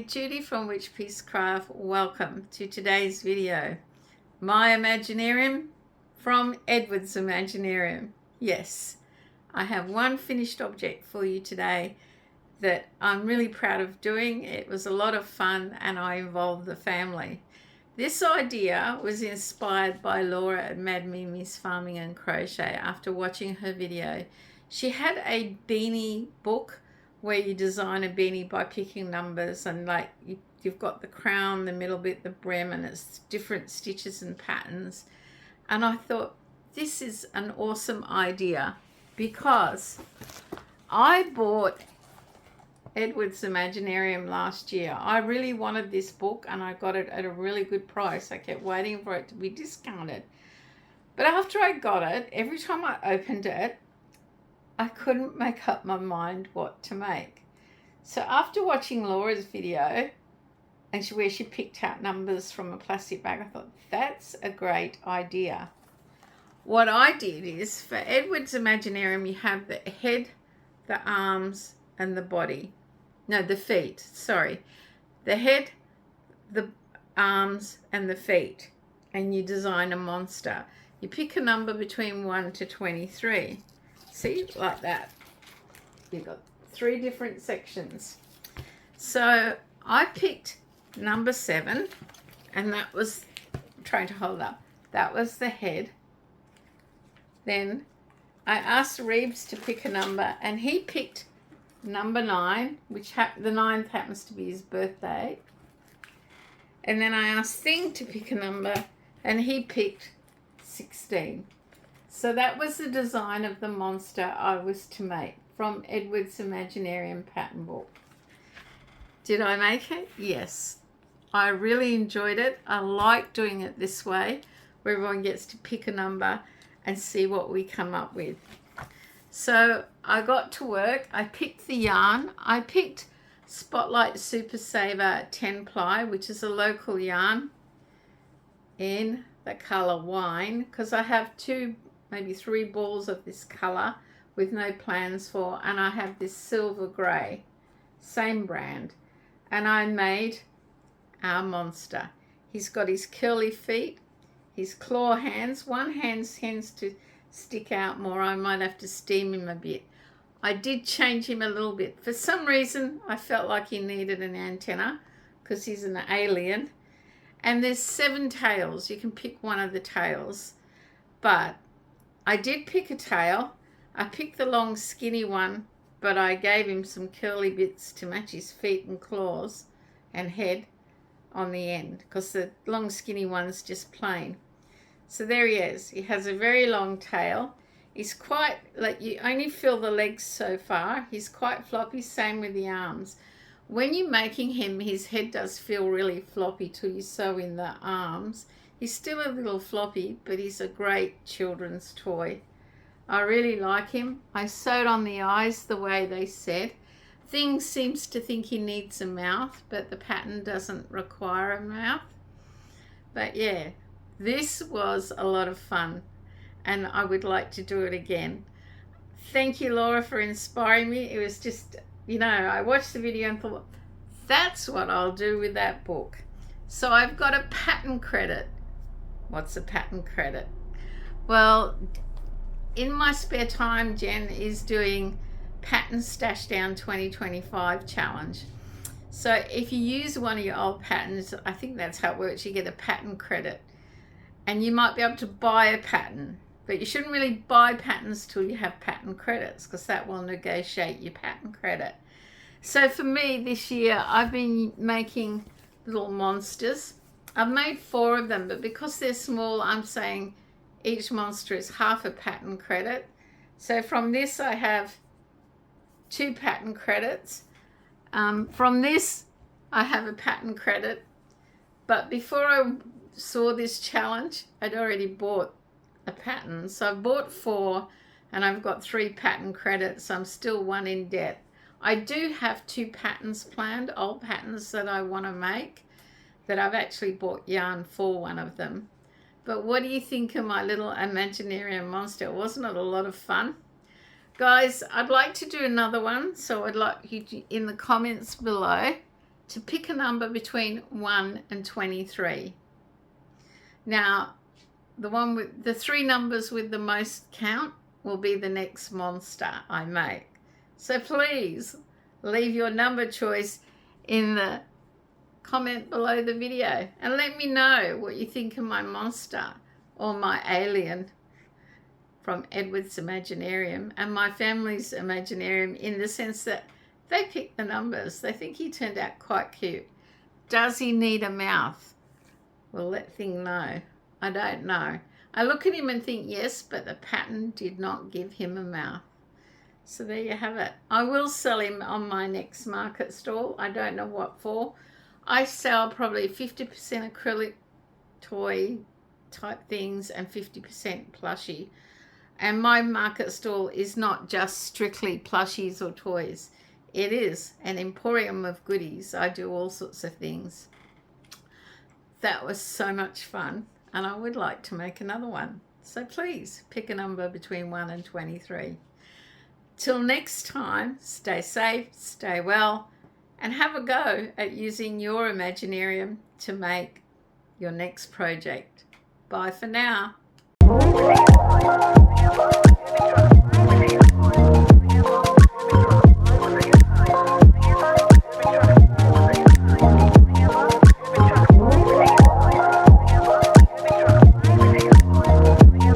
Judy from Witchpeace Craft. Welcome to today's video. My Imaginarium from Edward's Imaginarium. Yes, I have one finished object for you today that I'm really proud of doing. It was a lot of fun and I involved the family. This idea was inspired by Laura at Mad Mimi's Farming and Crochet after watching her video. She had a beanie book where you design a beanie by picking numbers, and like you've got the crown, the middle bit, the brim, and it's different stitches and patterns. And I thought this is an awesome idea because I bought Edward's Imaginarium last year. I really wanted this book and I got it at a really good price. I kept waiting for it to be discounted. But after I got it, every time I opened it, I couldn't make up my mind what to make. So after watching Laura's video, and where she picked out numbers from a plastic bag, I thought, that's a great idea. What I did is, for Edward's Imaginarium, you have the head, the arms, and the body. No, the feet, sorry. The head, the arms, and the feet. And you design a monster. You pick a number between 1 to 23. See, like that. You've got 3 different sections. So I picked number 7, and that was, I'm trying to hold up, that was the head. Then I asked Reeves to pick a number, and he picked number 9, which the 9th happens to be his birthday. And then I asked Thing to pick a number, and he picked 16. So that was the design of the monster I was to make from Edward's Imaginarium pattern book. Did I make it? Yes. I really enjoyed it. I like doing it this way, where everyone gets to pick a number and see what we come up with. So I got to work. I picked the yarn. I picked Spotlight Super Saver 10 ply, which is a local yarn, in the color wine, because I have 2, maybe 3 balls of this color with no plans for, and I have this silver gray, same brand, and I made our monster. He's got his curly feet, his claw hands. One hand tends to stick out more. I might have to steam him a bit. I did change him a little bit. For some reason, I felt like he needed an antenna because he's an alien. And there's 7 tails. You can pick one of the tails. But I did pick a tail. I picked the long skinny one, but I gave him some curly bits to match his feet and claws and head on the end, because the long skinny one's just plain. So there he is. He has a very long tail. He's quite, like, you only feel the legs so far. He's quite floppy, same with the arms. When you're making him, his head does feel really floppy till you sew in the arms. He's still a little floppy, but he's a great children's toy. I really like him. I sewed on the eyes the way they said. Thing seems to think he needs a mouth, but the pattern doesn't require a mouth. But yeah, this was a lot of fun, and I would like to do it again. Thank you, Laura, for inspiring me. It was just, you know, I watched the video and thought, that's what I'll do with that book. So I've got a pattern credit. What's a pattern credit? Well, in my spare time, Jen is doing Pattern Stash Down 2025 challenge. So if you use one of your old patterns, I think that's how it works, you get a pattern credit. And you might be able to buy a pattern, but you shouldn't really buy patterns till you have pattern credits, because that will negotiate your pattern credit. So for me this year, I've been making little monsters. I've made 4 of them, but because they're small, I'm saying each monster is half a pattern credit. So from this, I have 2 pattern credits. From this, I have a pattern credit. But before I saw this challenge, I'd already bought a pattern. So I bought 4, and I've got 3 pattern credits. I'm still 1 in debt. I do have 2 patterns planned, old patterns that I want to make, that I've actually bought yarn for one of them. But what do you think of my little Imaginarium monster? Wasn't it a lot of fun? Guys, I'd like to do another one, so I'd like you to, in the comments below, to pick a number between 1 and 23. Now, the one with the 3 numbers with the most count will be the next monster I make. So please leave your number choice in the comment below the video and let me know what you think of my monster or my alien from Edward's Imaginarium and my family's Imaginarium, in the sense that they picked the numbers. They think he turned out quite cute. Does he need a mouth? Well, let thing know. I don't know. I look at him and think yes, but the pattern did not give him a mouth. So there you have it. I will sell him on my next market stall. I don't know what for. I sell probably 50% acrylic toy type things and 50% plushie. And my market stall is not just strictly plushies or toys. It is an emporium of goodies. I do all sorts of things. That was so much fun, and I would like to make another one. So please pick a number between 1 and 23. Till next time, stay safe, stay well, and have a go at using your Imaginarium to make your next project. Bye for now.